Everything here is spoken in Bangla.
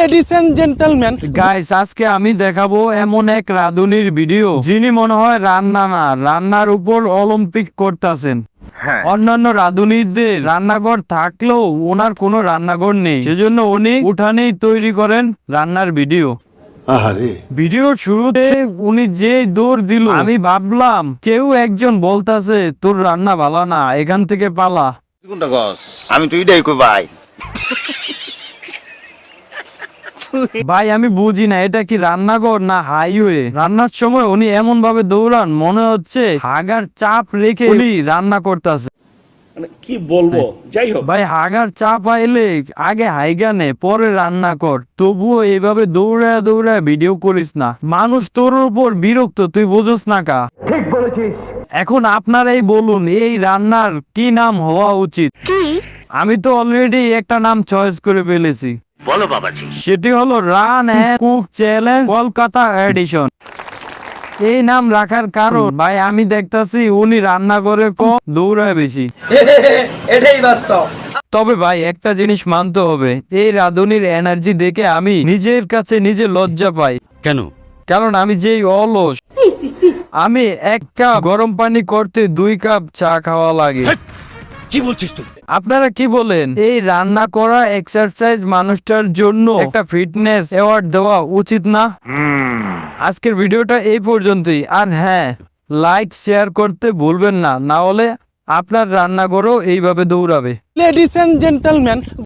লেডিস এন্ড জেন্টলম্যান, গাইস আজকে আমি দেখাবো এমন এক রাঁধুনির ভিডিও যিনি মনে হয় রান্নার উপর অলিম্পিক করতেছেন। অন্যান্য রাঁধুনিদের রান্নাঘর থাকলেও ওনার কোনো রান্নাঘর নেই, সেজন্য উনি উঠানেই তৈরি করেন রান্নার ভিডিও। ভিডিওর শুরুতে উনি যে দৌড় দিল, আমি ভাবলাম কেউ একজন বলতাছে তোর রান্না ভালো না, এখান থেকে পালা। আমি তো এটাই কই ভাই। ভাই আমি বুঝি না এটা কি রান্নাঘর না হাইওয়ে। রান্নার সময় উনি এমন ভাবে দৌড়ান মনে হচ্ছে হাগার চাপ রেখে উনি রান্না করতেছে। মানে কি বলবো, যাই হোক ভাই হাগার চাপ আইলে আগে হাইগা নে পরে রান্না কর, তবুও এইভাবে দৌড়ায় ভিডিও করিস না। মানুষ তোর উপর বিরক্ত, তুই বুঝোস না কা? ঠিক বলেছিস। এখন আপনারাই বলুন এই রান্নার কি নাম হওয়া উচিত? আমি তো অলরেডি একটা নাম চয়েস করে ফেলেছি। বলো বাবাজি। সেটি হলো run and cook challenge Kolkata edition. এই নাম রাখার কারণ ভাই আমি দেখতাছি উনি রান্না করে কম দৌড়ায় বেশি। এটাই বাস্তব। তবে ভাই একটা জিনিস মানতে হবে, এই রাঁধুনির এনার্জি দেখে আমি নিজের কাছে নিজে লজ্জা পাই। কেন? কারণ আমি যেই অলস, আমি 1 কাপ গরম পানি করতে 2 কাপ চা খাওয়া লাগে। কি বলছিস তুই? আপনারা কি বলেন? এই রান্না করা এক্সারসাইজ মানুষটার জন্য একটা ফিটনেস অ্যাওয়ার্ড দেওয়া উচিত না? আজকের ভিডিওটা এই পর্যন্তই। আর হ্যাঁ, লাইক শেয়ার করতে ভুলবেন না, না হলে আপনার রান্নাঘরও এইভাবে দৌড়াবে। Ladies and gentleman.